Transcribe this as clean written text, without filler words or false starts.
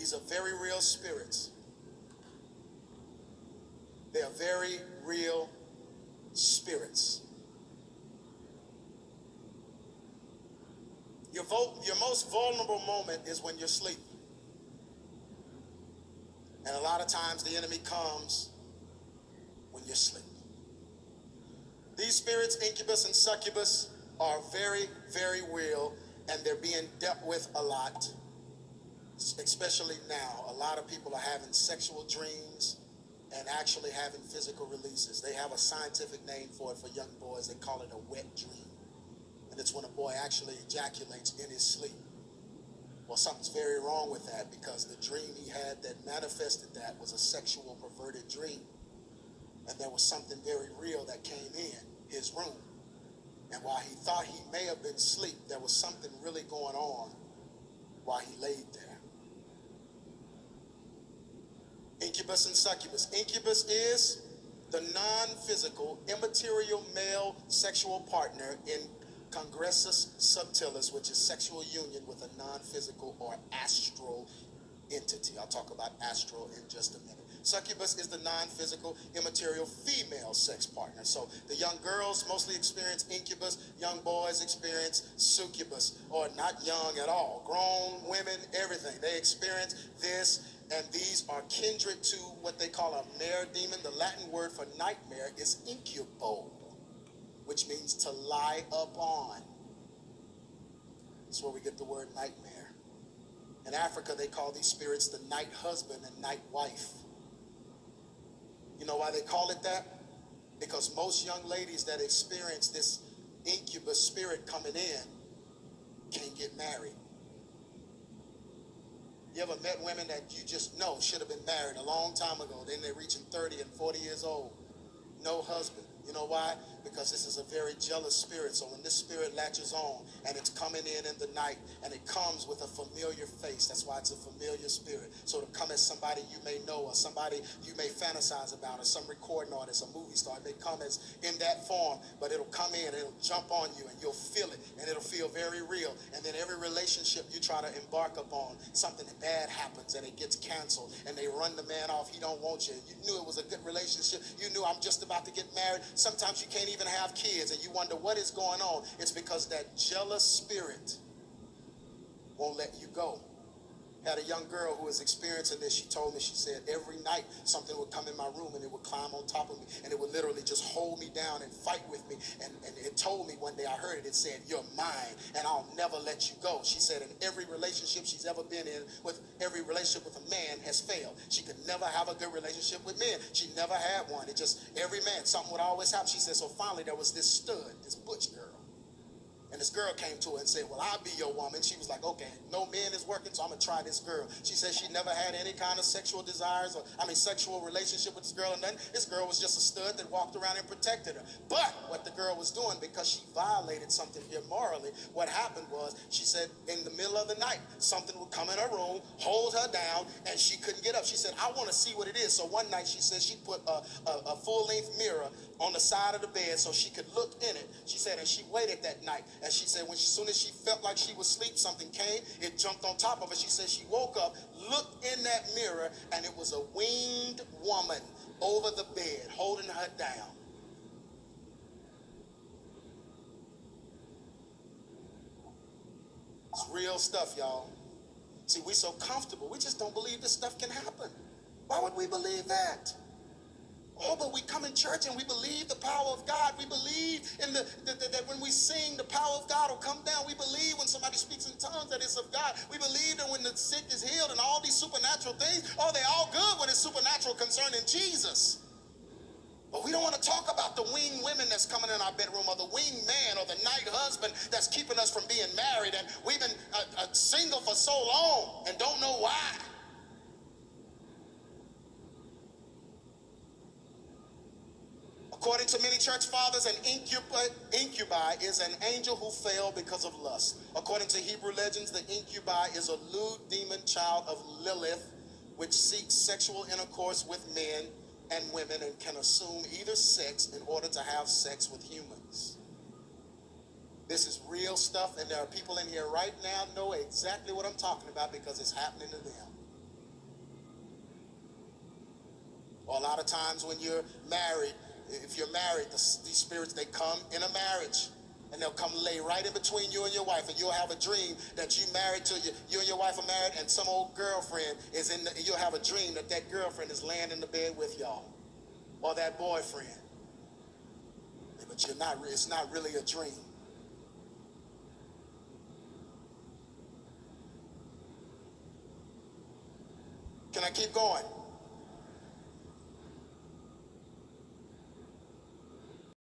These are very real spirits. They are very real spirits. Your most vulnerable moment is when you're sleeping. And a lot of times the enemy comes when you're asleep. These spirits, incubus and succubus, are very, very real, and they're being dealt with a lot, especially now. A lot of people are having sexual dreams and actually having physical releases. They have a scientific name for it for young boys. They call it a wet dream. And it's when a boy actually ejaculates in his sleep. Well, something's very wrong with that, because the dream he had that manifested that was a sexual perverted dream. And there was something very real that came in his room. And while he thought he may have been asleep, there was something really going on while he laid there. Incubus and succubus. Incubus is the non-physical, immaterial male sexual partner in Congressus subtilis, which is sexual union with a non-physical or astral entity. I'll talk about astral in just a minute. Succubus is the non-physical, immaterial female sex partner. So the young girls mostly experience incubus, young boys experience succubus, or not young at all. Grown women, everything. They experience this, and these are kindred to what they call a mare demon. The Latin word for nightmare is incubo, which means to lie upon. That's where we get the word nightmare. In Africa, they call these spirits the night husband and night wife. You know why they call it that? Because most young ladies that experience this incubus spirit coming in can't get married. You ever met women that you just know should have been married a long time ago? Then they're reaching 30 and 40 years old. No husband. You know why? Because this is a very jealous spirit. So when this spirit latches on and it's coming in the night, and it comes with a familiar face, that's why it's a familiar spirit. So to come as somebody you may know, or somebody you may fantasize about, or some recording artist, a movie star, it may come as in that form, but it'll come in, it'll jump on you, and you'll feel it, and it'll feel very real. And then every relationship you try to embark upon, something bad happens and it gets canceled, and they run the man off. He don't want you. You knew it was a good relationship. You knew I'm just about to get married. Sometimes you can't even have kids, and you wonder what is going on. It's because that jealous spirit won't let you go. Had a young girl who was experiencing this. She told me, she said, every night something would come in my room and it would climb on top of me, and it would literally just hold me down and fight with me. And it told me one day, I heard it, it said, you're mine and I'll never let you go. She said in every relationship she's ever been in, with every relationship with a man has failed. She could never have a good relationship with men. She never had one. It just, every man, something would always happen. She said, so finally there was this stud, this butch girl. And this girl came to her and said, well, I'll be your woman. She was like, okay, no man is working, so I'm going to try this girl. She said she never had any kind of sexual desires, sexual relationship with this girl. And then this girl was just a stud that walked around and protected her. But what the girl was doing, because she violated something immorally, what happened was, she said in the middle of the night, something would come in her room, hold her down, and she couldn't get up. She said, I want to see what it is. So one night she said she put a full-length mirror on the side of the bed so she could look in it. She said, and she waited that night. And she said, as soon as she felt like she was asleep, something came, it jumped on top of her. She said she woke up, looked in that mirror, and it was a winged woman over the bed, holding her down. It's real stuff, y'all. See, we're so comfortable. We just don't believe this stuff can happen. Why would we believe that? Oh, but we come in church and we believe the power of God. We believe in that when we sing, the power of God will come down. We believe when somebody speaks in tongues that it's of God. We believe that when the sick is healed and all these supernatural things, oh, they're all good when it's supernatural concerning Jesus. But we don't want to talk about the winged women that's coming in our bedroom, or the winged man, or the night husband that's keeping us from being married. And we've been single for so long and don't know why. According to many church fathers, an incubi is an angel who fell because of lust. According to Hebrew legends, the incubi is a lewd demon child of Lilith, which seeks sexual intercourse with men and women and can assume either sex in order to have sex with humans. This is real stuff, and there are people in here right now know exactly what I'm talking about because it's happening to them. Or a lot of times when you're married, if you're married, these spirits, they come in a marriage. And they'll come lay right in between you and your wife, and you'll have a dream that you married to you and your wife are married, and some old girlfriend is in the, you'll have a dream that that girlfriend is laying in the bed with y'all, or that boyfriend. But you're not, it's not really a dream. Can I keep going?